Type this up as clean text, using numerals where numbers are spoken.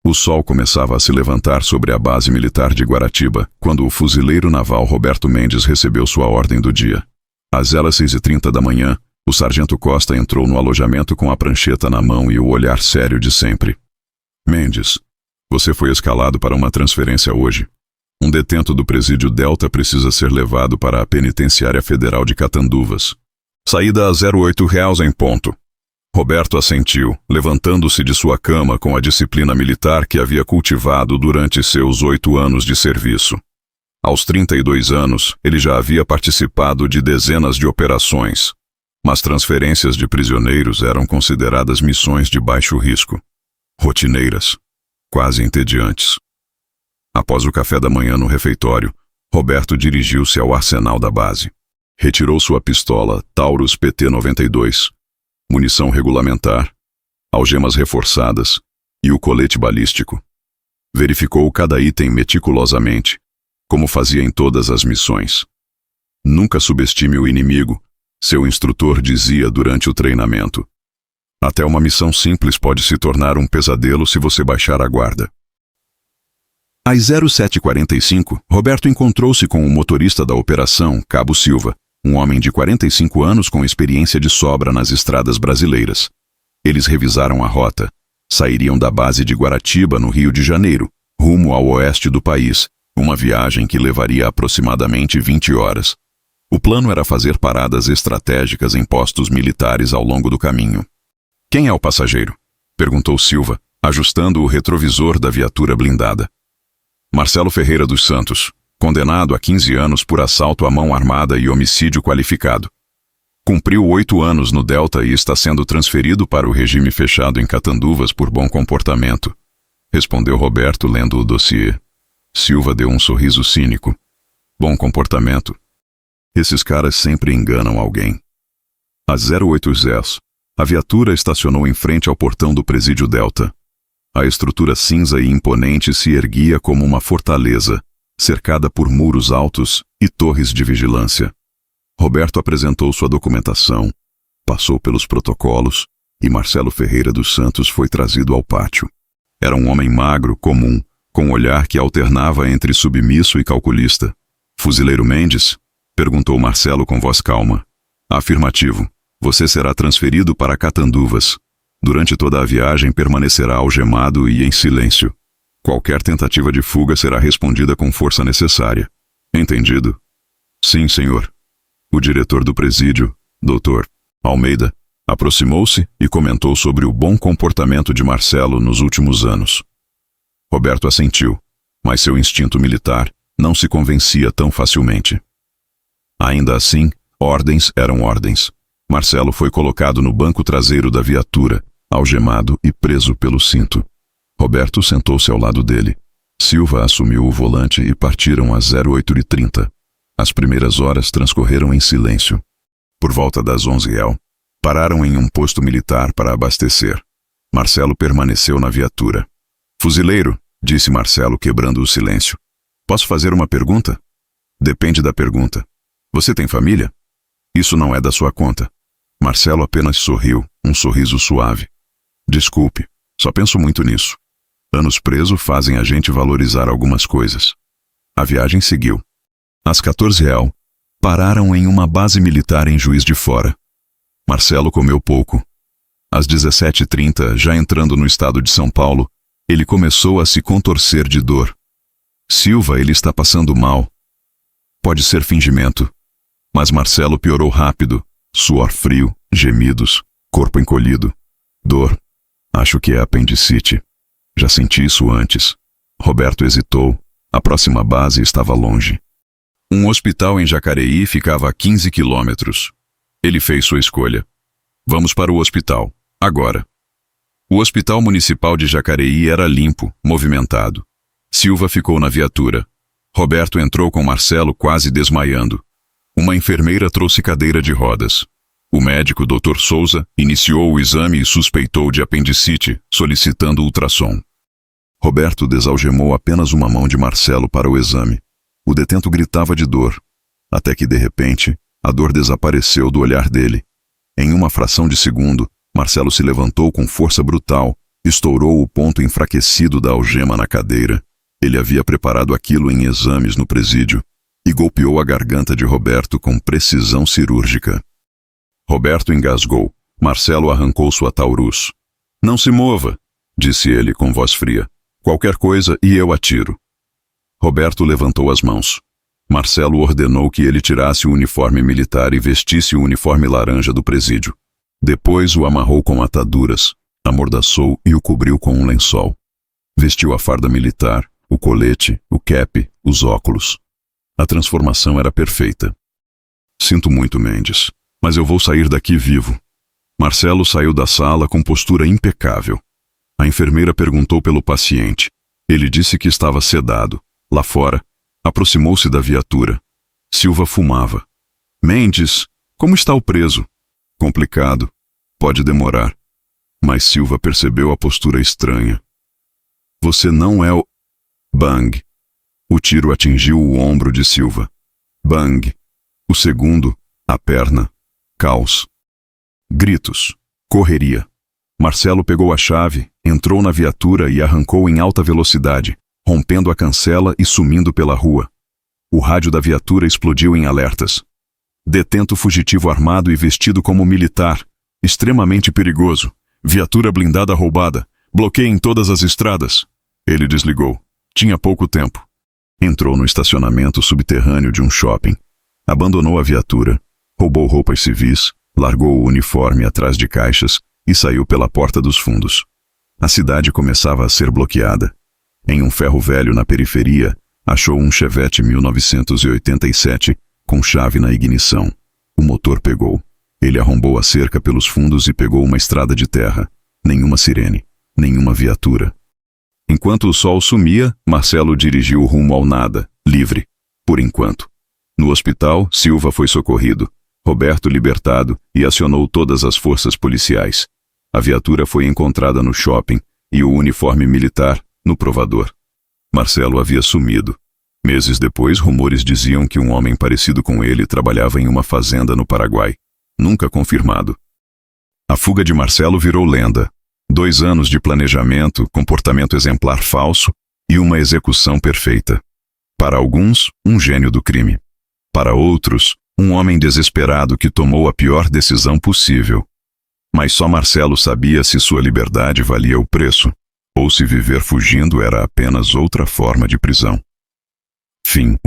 O sol começava a se levantar sobre a base militar de Guaratiba, quando o fuzileiro naval Roberto Mendes recebeu sua ordem do dia. Às 6h30 da manhã, o sargento Costa entrou no alojamento com a prancheta na mão e o olhar sério de sempre. Mendes, você foi escalado para uma transferência hoje. Um detento do presídio Delta precisa ser levado para a Penitenciária Federal de Catanduvas. Saída às 08h em ponto. Roberto assentiu, levantando-se de sua cama com a disciplina militar que havia cultivado durante seus 8 anos de serviço. Aos 32 anos, ele já havia participado de dezenas de operações, mas transferências de prisioneiros eram consideradas missões de baixo risco, rotineiras, quase entediantes. Após o café da manhã no refeitório, Roberto dirigiu-se ao arsenal da base. Retirou sua pistola Taurus PT-92, munição regulamentar, algemas reforçadas e o colete balístico. Verificou cada item meticulosamente, como fazia em todas as missões. Nunca subestime o inimigo, seu instrutor dizia durante o treinamento. Até uma missão simples pode se tornar um pesadelo se você baixar a guarda. Às 07h45, Roberto encontrou-se com o motorista da operação, Cabo Silva, um homem de 45 anos com experiência de sobra nas estradas brasileiras. Eles revisaram a rota. Sairiam da base de Guaratiba, no Rio de Janeiro, rumo ao oeste do país, uma viagem que levaria aproximadamente 20 horas. O plano era fazer paradas estratégicas em postos militares ao longo do caminho. Quem é o passageiro? Perguntou Silva, ajustando o retrovisor da viatura blindada. Marcelo Ferreira dos Santos, condenado a 15 anos por assalto à mão armada e homicídio qualificado. Cumpriu 8 anos no Delta e está sendo transferido para o regime fechado em Catanduvas por bom comportamento, respondeu Roberto lendo o dossiê. Silva deu um sorriso cínico. Bom comportamento. Esses caras sempre enganam alguém. Às 08h, a viatura estacionou em frente ao portão do presídio Delta. A estrutura cinza e imponente se erguia como uma fortaleza, cercada por muros altos e torres de vigilância. Roberto apresentou sua documentação, passou pelos protocolos e Marcelo Ferreira dos Santos foi trazido ao pátio. Era um homem magro, comum, com um olhar que alternava entre submisso e calculista. Fuzileiro Mendes? Perguntou Marcelo com voz calma. Afirmativo. Você será transferido para Catanduvas. Durante toda a viagem permanecerá algemado e em silêncio. Qualquer tentativa de fuga será respondida com força necessária. Entendido? Sim, senhor. O diretor do presídio, Dr. Almeida, aproximou-se e comentou sobre o bom comportamento de Marcelo nos últimos anos. Roberto assentiu, mas seu instinto militar não se convencia tão facilmente. Ainda assim, ordens eram ordens. Marcelo foi colocado no banco traseiro da viatura, algemado e preso pelo cinto. Roberto sentou-se ao lado dele. Silva assumiu o volante e partiram às 08h30. As primeiras horas transcorreram em silêncio. Por volta das 11h, pararam em um posto militar para abastecer. Marcelo permaneceu na viatura. Fuzileiro, disse Marcelo quebrando o silêncio. Posso fazer uma pergunta? Depende da pergunta. Você tem família? Isso não é da sua conta. Marcelo apenas sorriu, um sorriso suave. Desculpe, só penso muito nisso. Anos preso fazem a gente valorizar algumas coisas. A viagem seguiu. Às 14h, pararam em uma base militar em Juiz de Fora. Marcelo comeu pouco. Às 17h30, já entrando no estado de São Paulo, ele começou a se contorcer de dor. Silva, ele está passando mal. Pode ser fingimento. Mas Marcelo piorou rápido. Suor frio, gemidos, corpo encolhido. Dor. Acho que é apendicite. Já senti isso antes. Roberto hesitou. A próxima base estava longe. Um hospital em Jacareí ficava a 15 quilômetros. Ele fez sua escolha. Vamos para o hospital, agora. O Hospital Municipal de Jacareí era limpo, movimentado. Silva ficou na viatura. Roberto entrou com Marcelo quase desmaiando. Uma enfermeira trouxe cadeira de rodas. O médico, Dr. Souza, iniciou o exame e suspeitou de apendicite, solicitando ultrassom. Roberto desalgemou apenas uma mão de Marcelo para o exame. O detento gritava de dor, até que, de repente, a dor desapareceu do olhar dele. Em uma fração de segundo, Marcelo se levantou com força brutal Estourou o ponto enfraquecido da algema na cadeira. Ele havia preparado aquilo em exames no presídio e golpeou a garganta de Roberto com precisão cirúrgica. Roberto engasgou. Marcelo arrancou sua Taurus. "Não se mova", disse ele com voz fria. "Qualquer coisa e eu atiro." Roberto levantou as mãos. Marcelo ordenou que ele tirasse o uniforme militar e vestisse o uniforme laranja do presídio. Depois o amarrou com ataduras, amordaçou e o cobriu com um lençol. Vestiu a farda militar, o colete, o cap, os óculos. A transformação era perfeita. "Sinto muito, Mendes, mas eu vou sair daqui vivo." Marcelo saiu da sala com postura impecável. A enfermeira perguntou pelo paciente. Ele disse que estava sedado. Lá fora, aproximou-se da viatura. Silva fumava. "Mendes, como está o preso?" "Complicado. Pode demorar." Mas Silva percebeu a postura estranha. "Você não é o..." Bang! O tiro atingiu o ombro de Silva. Bang! O segundo, a perna. Caos. Gritos. Correria. Marcelo pegou a chave, entrou na viatura e arrancou em alta velocidade, rompendo a cancela e sumindo pela rua. O rádio da viatura explodiu em alertas. "Detento fugitivo armado e vestido como militar. Extremamente perigoso. Viatura blindada roubada. Bloqueio em todas as estradas." Ele desligou. Tinha pouco tempo. Entrou no estacionamento subterrâneo de um shopping. Abandonou a viatura. Roubou roupas civis, largou o uniforme atrás de caixas e saiu pela porta dos fundos. A cidade começava a ser bloqueada. Em um ferro velho na periferia, achou um Chevette 1987 com chave na ignição. O motor pegou. Ele arrombou a cerca pelos fundos e pegou uma estrada de terra. Nenhuma sirene, nenhuma viatura. Enquanto o sol sumia, Marcelo dirigiu rumo ao nada, livre, por enquanto. No hospital, Silva foi socorrido, Roberto libertado e acionou todas as forças policiais. A viatura foi encontrada no shopping e o uniforme militar no provador. Marcelo havia sumido. Meses depois, rumores diziam que um homem parecido com ele trabalhava em uma fazenda no Paraguai. Nunca confirmado. A fuga de Marcelo virou lenda. 2 anos de planejamento, comportamento exemplar falso e uma execução perfeita. Para alguns, um gênio do crime. Para outros, um homem desesperado que tomou a pior decisão possível. Mas só Marcelo sabia se sua liberdade valia o preço, ou se viver fugindo era apenas outra forma de prisão. Fim.